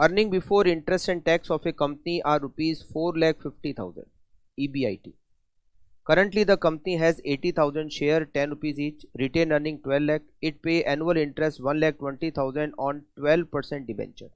Earning before interest and tax of a company are rupees 4,50,000 EBIT. Currently the company has 80,000 share, 10 rupees each, retained earning 12 lakh. It pay annual interest 1,20,000 on 12% debenture.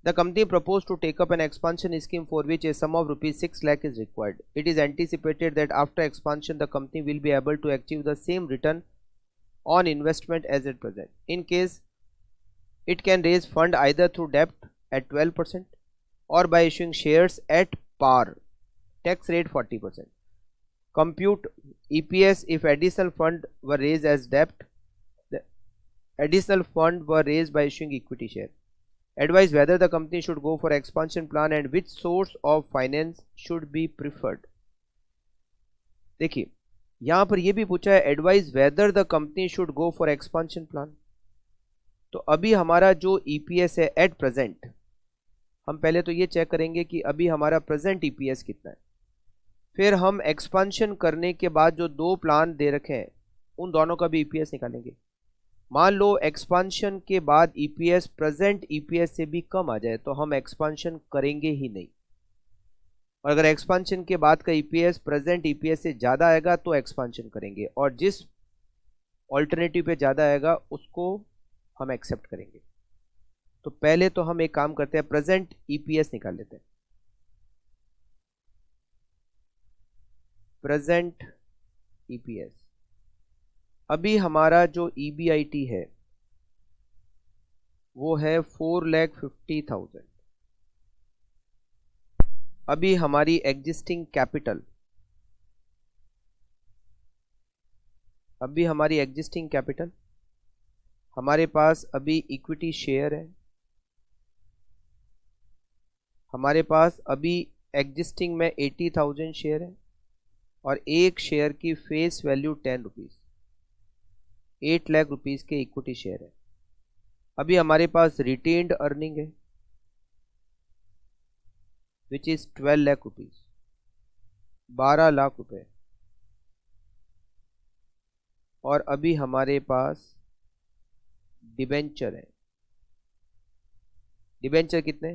The company proposed to take up an expansion scheme for which a sum of rupees 6 lakh is required. It is anticipated that after expansion the company will be able to achieve the same return on investment as at present. In case, it can raise fund either through debt at 12% or by issuing shares at par, tax rate 40%. Compute EPS if additional fund were raised as debt. The additional fund were raised by issuing equity share. Advise whether the company should go for expansion plan and which source of finance should be preferred. देखिए यहाँ पर यह भी पूछा है advice whether the company should go for expansion plan. तो अभी हमारा जो ईपीएस है एट प्रेजेंट, हम पहले तो ये चेक करेंगे कि अभी हमारा प्रेजेंट ईपीएस कितना है. फिर हम एक्सपांशन करने के बाद जो दो प्लान दे रखे हैं उन दोनों का भी ईपीएस निकालेंगे. मान लो एक्सपांशन के बाद ईपीएस प्रेजेंट ईपीएस से भी कम आ जाए तो हम एक्सपांशन करेंगे ही नहीं, और अगर एक्सपांशन के बाद का ईपीएस प्रेजेंट ईपीएस से ज़्यादा आएगा तो एक्सपांशन करेंगे, और जिस ऑल्टरनेटिव पे ज़्यादा आएगा उसको हम एक्सेप्ट करेंगे. तो पहले तो हम एक काम करते हैं, प्रेजेंट ईपीएस निकाल लेते हैं. प्रेजेंट ईपीएस, अभी हमारा जो EBIT है वो है 4,50,000. अभी हमारी एग्जिस्टिंग कैपिटल, हमारे पास अभी इक्विटी शेयर है, हमारे पास अभी एग्जिस्टिंग में 80,000 शेयर है और एक शेयर की face value 10 rupees, 8 lakh rupees के इक्विटी शेयर है. अभी हमारे पास रिटेन्ड अर्निंग है which is 12 lakh rupees, 12 lakh रुपए. और अभी हमारे पास डिबेंचर है. डिबेंचर कितने?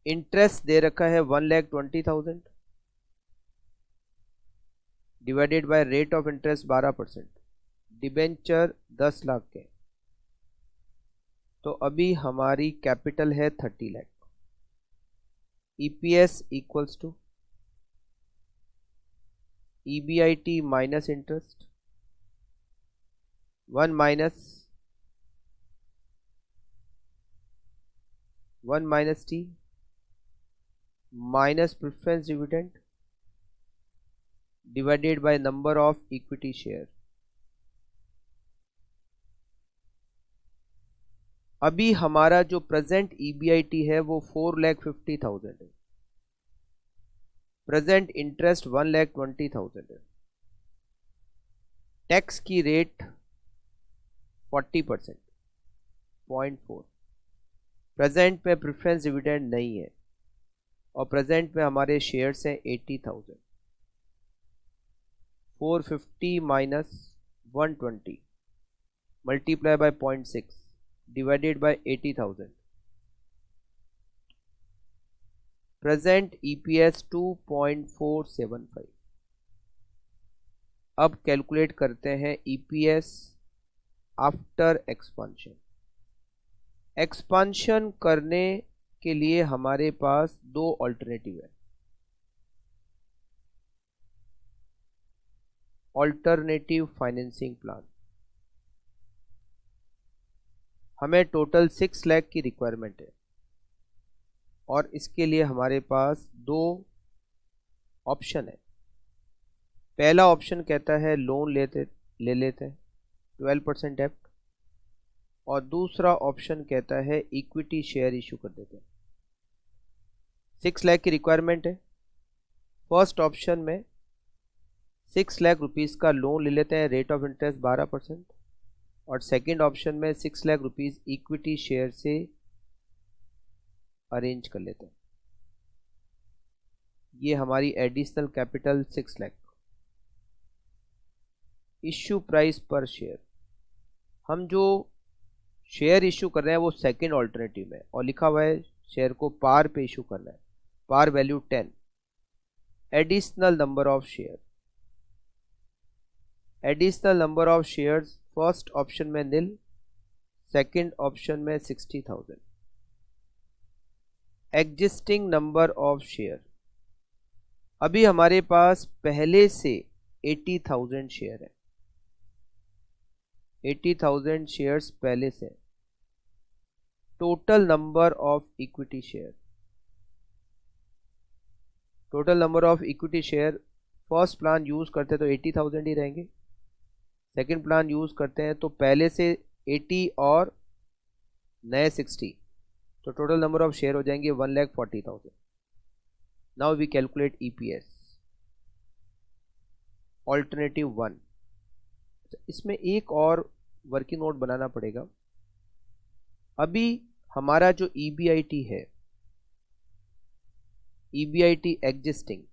इंटरेस्ट दे रखा है 1,20,000 divided by rate of interest 12%. Debenture 10 lakh के, तो अभी हमारी कैपिटल है 30 lakh. EPS equals to EBIT minus interest 1 minus T minus preference dividend divided by number of equity share. अभी हमारा जो प्रेजेंट EBIT है वो 4,50,000 है. प्रेजेंट इंटरेस्ट 1,20,000 है. टैक्स की रेट 40%, 0.4. प्रेजेंट में प्रेफरेंस डिविडेंड नहीं है और प्रेजेंट में हमारे शेयर्स हैं 80,000. 450 minus 120 multiply by 0.6 divided by 80,000. Present EPS 2.475. अब कैलकुलेट करते हैं EPS आफ्टर एक्सपांशन. एक्सपांशन करने के लिए हमारे पास दो ऑल्टरनेटिव है. ऑल्टरनेटिव फाइनेंसिंग प्लान, हमें टोटल 6 लाख की रिक्वायरमेंट है और इसके लिए हमारे पास दो ऑप्शन है. पहला ऑप्शन कहता है लोन ले लेते हैं 12% डेप्ट, और दूसरा ऑप्शन कहता है इक्विटी शेयर इशू कर देते हैं. 6 लाख की रिक्वायरमेंट है. फर्स्ट ऑप्शन में 6 लाख रुपीज़ का लोन ले लेते हैं, रेट ऑफ इंटरेस्ट 12%, और सेकंड ऑप्शन में 6 लाख रुपीज़ इक्विटी शेयर से अरेंज कर लेते हैं. ये हमारी additional capital 6 lakh. Issue price पर शेयर, हम जो शेयर इशू कर रहे हैं वो सेकंड ऑल्टरनेटिव में, और लिखा हुआ है शेयर को पार पे इशू करना है, par value 10, additional number of share, additional number of shares first option में नील, सेकंड ऑप्शन में 60,000, एग्जिस्टिंग नंबर ऑफ शेयर, अभी हमारे पास पहले से 80,000 शेयर है, 80,000 शेयर्स पहले से, total number of equity share, total number of equity share first plan use करते हैं तो 80,000 ही रहेंगे, सेकंड प्लान यूज करते हैं तो पहले से 80 और नए 60, तो टोटल नंबर ऑफ शेयर हो जाएंगे 1,40,000। Now we calculate EPS alternative 1। इसमें एक और वर्किंग नोट बनाना पड़ेगा। अभी हमारा जो ईबीआईटी है, ईबीआईटी एग्जिस्टिंग,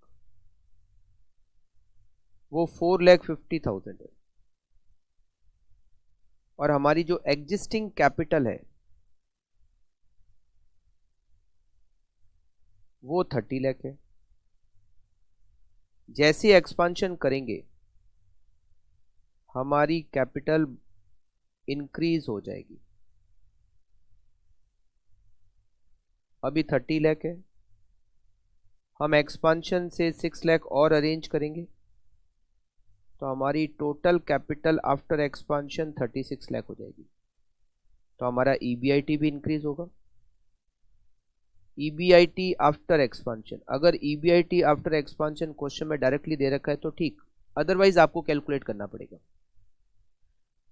वो 4,50,000 है, और हमारी जो एग्जिस्टिंग कैपिटल है वो 30 लाख है। जैसे एक्सपांशन करेंगे हमारी कैपिटल इंक्रीज हो जाएगी। अभी 30 लाख है, हम एक्सपांशन से 6 लाख और अरेंज करेंगे तो हमारी total capital after expansion 36 lakh हो जाएगी। तो हमारा ईबीआईटी भी इंक्रीज होगा। ईबीआईटी आफ्टर एक्सपांशन, अगर ईबीआईटी आफ्टर एक्सपांशन क्वेश्चन में डायरेक्टली दे रखा है तो ठीक, अदरवाइज आपको कैलकुलेट करना पड़ेगा।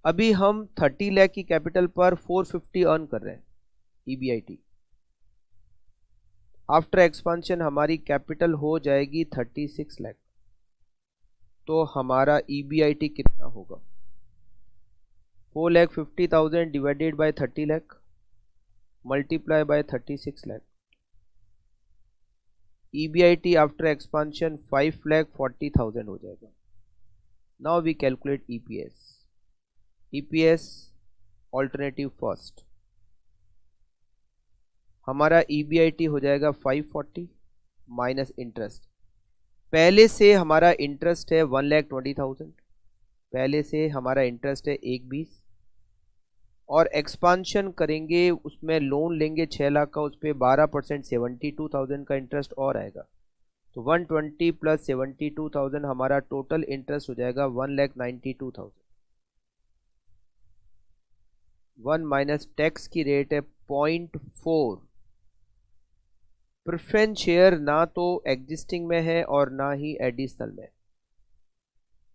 अभी हम 30 लाख की कैपिटल पर 450 अर्न कर रहे हैं ईबीआईटी, आफ्टर एक्सपांशन हमारी कैपिटल हो जाएगी 36 लाख। तो हमारा ईबीआईटी कितना होगा? 4,50,000 divided by 30 lakh multiply by 36 lakh. EBIT after expansion 5,40,000 हो जाएगा। Now we calculate EPS. EPS alternative first, हमारा ईबीआईटी हो जाएगा 540 माइनस इंटरेस्ट। पहले से हमारा इंटरेस्ट है 1,20,000, पहले से हमारा इंटरेस्ट है 1,20, और एक्सपांशन करेंगे उसमें लोन लेंगे 6 लाख का, उस पर 12% 72,000 का इंटरेस्ट और आएगा। तो 120 प्लस 72,000 हमारा टोटल इंटरेस्ट हो जाएगा 1,92,000। 1 माइनस टैक्स की रेट है 0.4। प्रेफरेंस शेयर ना तो एग्जिस्टिंग में है और ना ही एडिशनल में,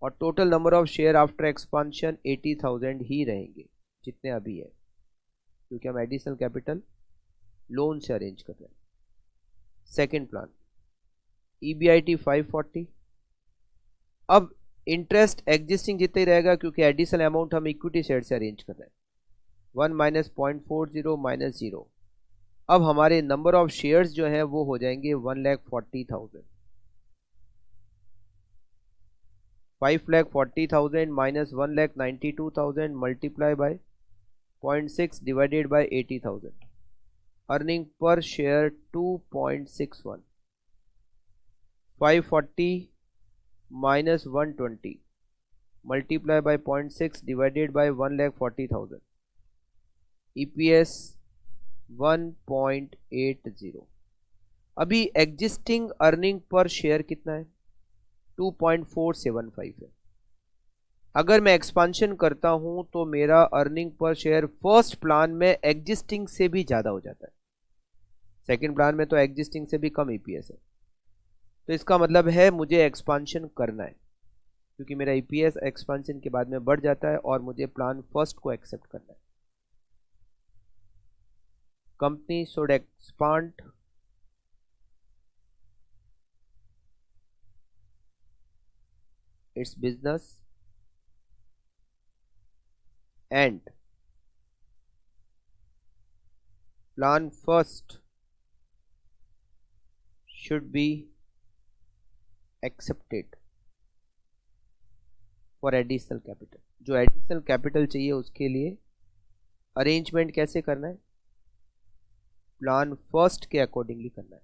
और total number of share after expansion 80,000 ही रहेंगे जितने अभी है, क्योंकि हम एडिशनल कैपिटल लोन से अरेंज कर रहे हैं। Second plan EBIT 540। अब इंटरेस्ट एग्जिस्टिंग जितना ही रहेगा क्योंकि एडिशनल अमाउंट हम इक्विटी शेयर से अरेंज कर रहे हैं। 1 माइनस 0.40 माइनस 0। अब हमारे नंबर ऑफ शेयर्स जो हैं वो हो जाएंगे 1,40,000। 5,40,000 minus 1,92,000 multiply by 0.6 divided by 80,000। Earning per share 2.61। 540 minus 120 multiply by 0.6 divided by 1,40,000। EPS 1.80। अभी एग्जिस्टिंग अर्निंग पर शेयर कितना है? 2.475 है। अगर मैं एक्सपांशन करता हूं तो मेरा earning per share first plan में एग्जिस्टिंग से भी ज्यादा हो जाता है, सेकंड प्लान में तो एग्जिस्टिंग से भी कम ईपीएस है। तो इसका मतलब है मुझे एक्सपांशन करना है, क्योंकि मेरा ईपीएस एक्सपांशन के बाद में बढ़ जाता है और मुझे प्लान फर्स्ट को एक्सेप्ट करना है। Company should expand its business and plan first should be accepted for additional capital। जो एडिशनल कैपिटल चाहिए उसके लिए अरेंजमेंट कैसे करना है, प्लान फर्स्ट के अकॉर्डिंगली करना है।